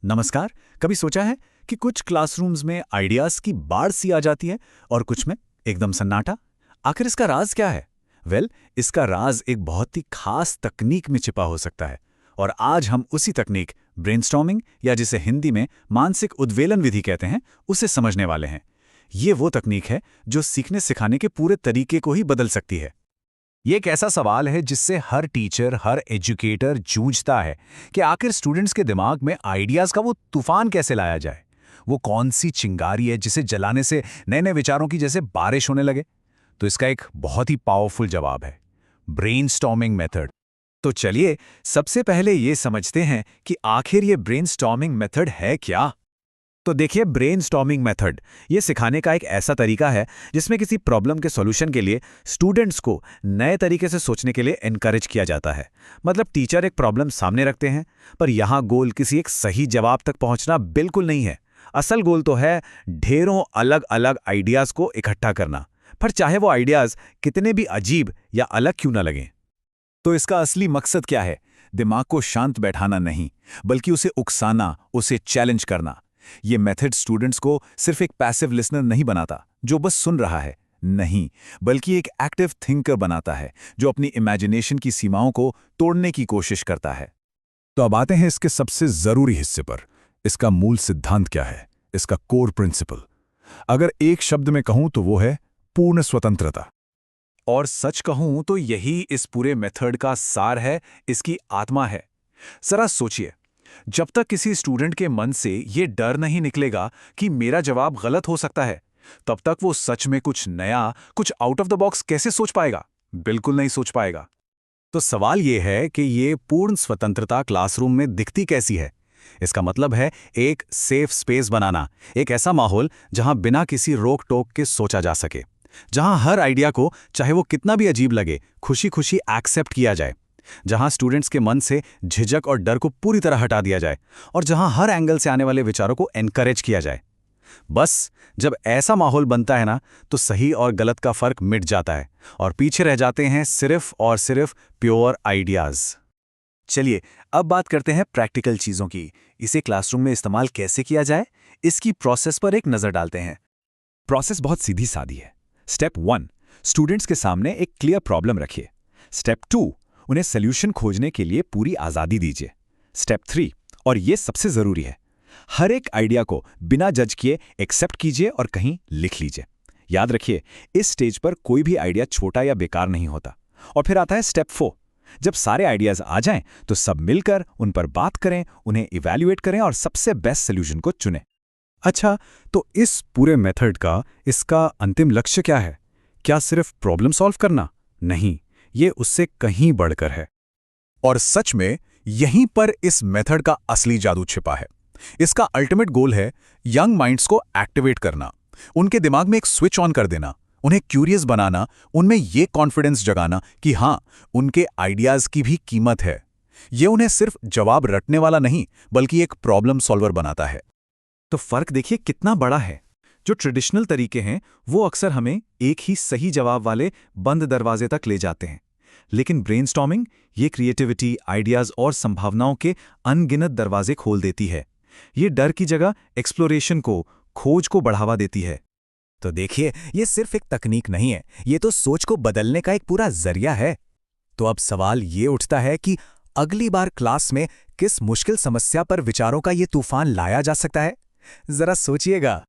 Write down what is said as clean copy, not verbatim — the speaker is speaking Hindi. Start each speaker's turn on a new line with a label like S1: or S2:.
S1: नमस्कार। कभी सोचा है कि कुछ क्लासरूम्स में आइडियाज की बाढ़ सी आ जाती है और कुछ में एकदम सन्नाटा। आखिर इसका राज क्या है? इसका राज एक बहुत ही खास तकनीक में छिपा हो सकता है। और आज हम उसी तकनीक ब्रेनस्टॉर्मिंग, या जिसे हिंदी में मानसिक उद्वेलन विधि कहते हैं, उसे समझने वाले हैं। ये वो तकनीक है जो सीखने सिखाने के पूरे तरीके को ही बदल सकती है।
S2: ये एक ऐसा सवाल है जिससे हर टीचर, हर एजुकेटर जूझता है कि आखिर स्टूडेंट्स के दिमाग में आइडियाज का वो तूफान कैसे लाया जाए। वो कौन सी चिंगारी है जिसे जलाने से नए नए विचारों की जैसे बारिश होने लगे। तो इसका एक बहुत ही पावरफुल जवाब है, ब्रेनस्टॉर्मिंग मेथड।
S1: तो चलिए सबसे पहले ये समझते हैं कि आखिर ये ब्रेनस्टॉर्मिंग मेथड है क्या। तो देखिए, ब्रेनस्टॉर्मिंग मेथड ये सिखाने का एक ऐसा तरीका है जिसमें किसी प्रॉब्लम के सॉल्यूशन के लिए स्टूडेंट्स को नए तरीके से सोचने के लिए एनकरेज किया जाता है। मतलब टीचर एक प्रॉब्लम सामने रखते हैं, पर यहाँ गोल किसी एक सही जवाब तक पहुंचना बिल्कुल नहीं है। असल गोल तो है ढेरों अलग अलग आइडियाज को इकट्ठा करना, पर चाहे वो आइडियाज कितने भी अजीब या अलग क्यों ना लगें। तो इसका असली मकसद क्या है? दिमाग को शांत बैठाना नहीं, बल्कि उसे उकसाना, उसे चैलेंज करना। ये मेथड स्टूडेंट्स को सिर्फ एक पैसिव लिसनर नहीं बनाता जो बस सुन रहा है, नहीं, बल्कि एक एक्टिव थिंकर बनाता है जो अपनी इमेजिनेशन की सीमाओं को तोड़ने की कोशिश करता है।
S3: तो अब आते हैं इसके सबसे जरूरी हिस्से पर। इसका मूल सिद्धांत क्या है, इसका कोर प्रिंसिपल। अगर एक शब्द में कहूं तो वो है पूर्ण स्वतंत्रता।
S1: और सच कहूं तो यही इस पूरे मेथड का सार है, इसकी आत्मा है। जरा सोचिए, जब तक किसी स्टूडेंट के मन से ये डर नहीं निकलेगा कि मेरा जवाब गलत हो सकता है, तब तक वो सच में कुछ नया, कुछ आउट ऑफ द बॉक्स कैसे सोच पाएगा? बिल्कुल नहीं सोच पाएगा। तो सवाल ये है कि ये पूर्ण स्वतंत्रता क्लासरूम में दिखती कैसी है? इसका मतलब है एक सेफ स्पेस बनाना, एक ऐसा माहौल जहां बिना किसी रोक टोक के सोचा जा सके, जहां हर आइडिया को, चाहे वो कितना भी अजीब लगे, खुशी खुशी एक्सेप्ट किया जाए, जहां स्टूडेंट्स के मन से झिझक और डर को पूरी तरह हटा दिया जाए, और जहां हर एंगल से आने वाले विचारों को एनकरेज किया जाए। बस जब ऐसा माहौल बनता है ना, तो सही और गलत का फर्क मिट जाता है और पीछे रह जाते हैं सिर्फ और सिर्फ प्योर आइडियाज। चलिए अब बात करते हैं प्रैक्टिकल चीजों की। इसे क्लासरूम में इस्तेमाल कैसे किया जाए, इसकी प्रोसेस पर एक नजर डालते हैं। प्रोसेस बहुत सीधी सादी है। स्टेप 1, स्टूडेंट्स के सामने एक क्लियर प्रॉब्लम रखिए। स्टेप 2, उन्हें सोल्यूशन खोजने के लिए पूरी आज़ादी दीजिए। स्टेप 3, और ये सबसे ज़रूरी है, हर एक आइडिया को बिना जज किए एक्सेप्ट कीजिए और कहीं लिख लीजिए। याद रखिए, इस स्टेज पर कोई भी आइडिया छोटा या बेकार नहीं होता। और फिर आता है स्टेप 4। जब सारे आइडियाज आ जाएं, तो सब मिलकर उन पर बात करें, उन्हें इवैल्यूएट करें और सबसे बेस्ट सोल्यूशन को चुनें। अच्छा, तो इस पूरे मेथड का, इसका अंतिम लक्ष्य क्या है? क्या सिर्फ प्रॉब्लम सॉल्व करना? नहीं, ये उससे कहीं बढ़कर है।
S3: और सच में यहीं पर इस मेथड का असली जादू छिपा है। इसका अल्टीमेट गोल है यंग माइंड्स को एक्टिवेट करना, उनके दिमाग में एक स्विच ऑन कर देना, उन्हें क्यूरियस बनाना, उनमें ये कॉन्फिडेंस जगाना कि हाँ, उनके आइडियाज की भी कीमत है। ये उन्हें सिर्फ जवाब रटने वाला नहीं, बल्कि एक प्रॉब्लम सॉल्वर बनाता है।
S1: तो फर्क देखिए कितना बड़ा है। जो ट्रेडिशनल तरीके हैं वो अक्सर हमें एक ही सही जवाब वाले बंद दरवाजे तक ले जाते हैं, लेकिन ब्रेनस्टॉर्मिंग ये क्रिएटिविटी, आइडियाज और संभावनाओं के अनगिनत दरवाजे खोल देती है। ये डर की जगह एक्सप्लोरेशन को, खोज को बढ़ावा देती है।
S2: तो देखिए, ये सिर्फ एक तकनीक नहीं है, ये तो सोच को बदलने का एक पूरा जरिया है। तो अब सवाल ये उठता है कि अगली बार क्लास में किस मुश्किल समस्या पर विचारों का ये तूफान लाया जा सकता है? जरा सोचिएगा।